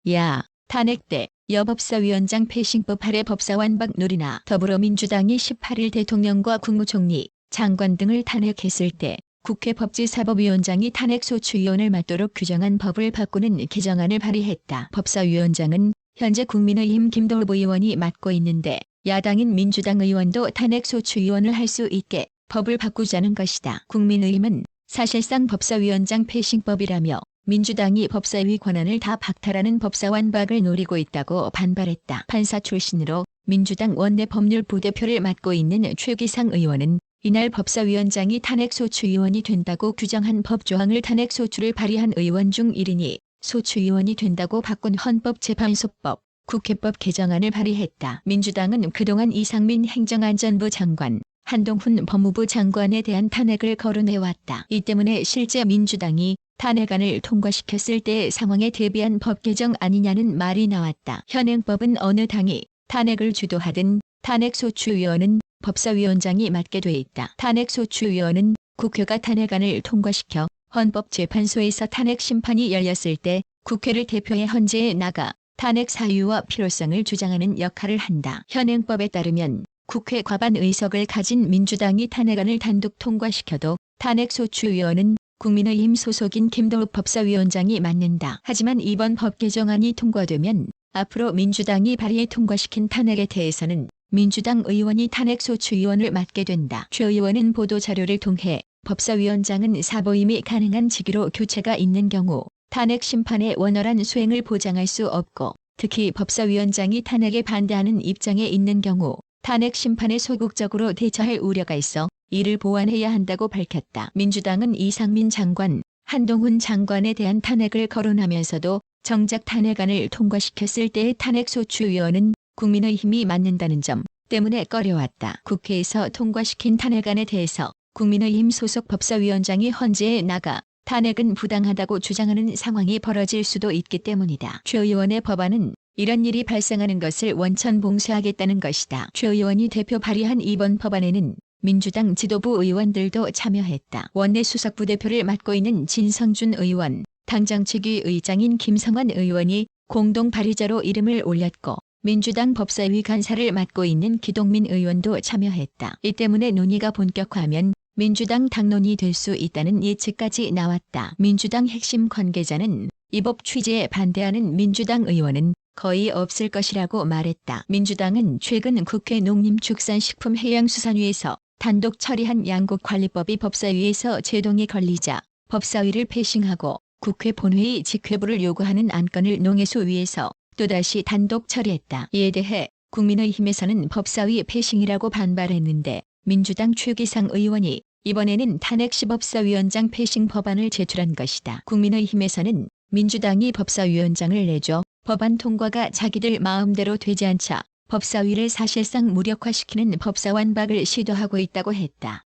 야, 탄핵돼. 여법사위원장 패싱법 아래 법사완박 놀이나. 더불어민주당이 18일 대통령과 국무총리, 장관 등을 탄핵했을 때 국회 법제사법위원장이 탄핵소추위원을 맡도록 규정한 법을 바꾸는 개정안을 발의했다. 법사위원장은 현재 국민의힘 김도읍 의원이 맡고 있는데 야당인 민주당 의원도 탄핵소추위원을 할 수 있게 법을 바꾸자는 것이다. 국민의힘은 사실상 법사위원장 패싱법이라며 민주당이 법사위 권한을 다 박탈하는 법사완박을 노리고 있다고 반발했다. 판사 출신으로 민주당 원내 법률부대표를 맡고 있는 최기상 의원은 이날 법사위원장이 탄핵소추위원이 된다고 규정한 법조항을 탄핵소추를 발의한 의원 중 1인이 소추위원이 된다고 바꾼 헌법재판소법, 국회법 개정안을 발의했다. 민주당은 그동안 이상민 행정안전부 장관, 한동훈 법무부 장관에 대한 탄핵을 거론해왔다. 이 때문에 실제 민주당이 탄핵안을 통과시켰을 때의 상황에 대비한 법 개정 아니냐는 말이 나왔다. 현행법은 어느 당이 탄핵을 주도하든 탄핵소추위원은 법사위원장이 맡게 돼 있다. 탄핵소추위원은 국회가 탄핵안을 통과시켜 헌법재판소에서 탄핵 심판이 열렸을 때 국회를 대표해 헌재에 나가 탄핵 사유와 필요성을 주장하는 역할을 한다. 현행법에 따르면 국회 과반 의석을 가진 민주당이 탄핵안을 단독 통과시켜도 탄핵소추위원은 국민의힘 소속인 김도읍 법사위원장이 맡는다. 하지만 이번 법 개정안이 통과되면 앞으로 민주당이 발의해 통과시킨 탄핵에 대해서는 민주당 의원이 탄핵소추위원을 맡게 된다. 최 의원은 보도자료를 통해 법사위원장은 사보임이 가능한 직위로 교체가 있는 경우 탄핵 심판의 원활한 수행을 보장할 수 없고 특히 법사위원장이 탄핵에 반대하는 입장에 있는 경우 탄핵 심판에 소극적으로 대처할 우려가 있어 이를 보완해야 한다고 밝혔다. 민주당은 이상민 장관, 한동훈 장관에 대한 탄핵을 거론하면서도 정작 탄핵안을 통과시켰을 때의 탄핵소추위원은 국민의힘이 맡는다는 점 때문에 꺼려왔다. 국회에서 통과시킨 탄핵안에 대해서 국민의힘 소속 법사위원장이 헌재에 나가 탄핵은 부당하다고 주장하는 상황이 벌어질 수도 있기 때문이다. 최 의원의 법안은 이런 일이 발생하는 것을 원천 봉쇄하겠다는 것이다. 최 의원이 대표 발의한 이번 법안에는 민주당 지도부 의원들도 참여했다. 원내 수석부대표를 맡고 있는 진성준 의원, 당정치기 의장인 김성환 의원이 공동 발의자로 이름을 올렸고 민주당 법사위 간사를 맡고 있는 기동민 의원도 참여했다. 이 때문에 논의가 본격화하면 민주당 당론이 될 수 있다는 예측까지 나왔다. 민주당 핵심 관계자는 이 법 취지에 반대하는 민주당 의원은 거의 없을 것이라고 말했다. 민주당은 최근 국회 농림축산식품해양수산위에서 단독 처리한 양곡관리법이 법사위에서 제동이 걸리자 법사위를 패싱하고 국회 본회의 직회부를 요구하는 안건을 농해수위에서 또다시 단독 처리했다. 이에 대해 국민의힘에서는 법사위 패싱이라고 반발했는데 민주당 최기상 의원이 이번에는 탄핵 시법사위원장 패싱 법안을 제출한 것이다. 국민의힘에서는 민주당이 법사위원장을 내줘 법안 통과가 자기들 마음대로 되지 않자 법사위를 사실상 무력화시키는 법사완박을 시도하고 있다고 했다.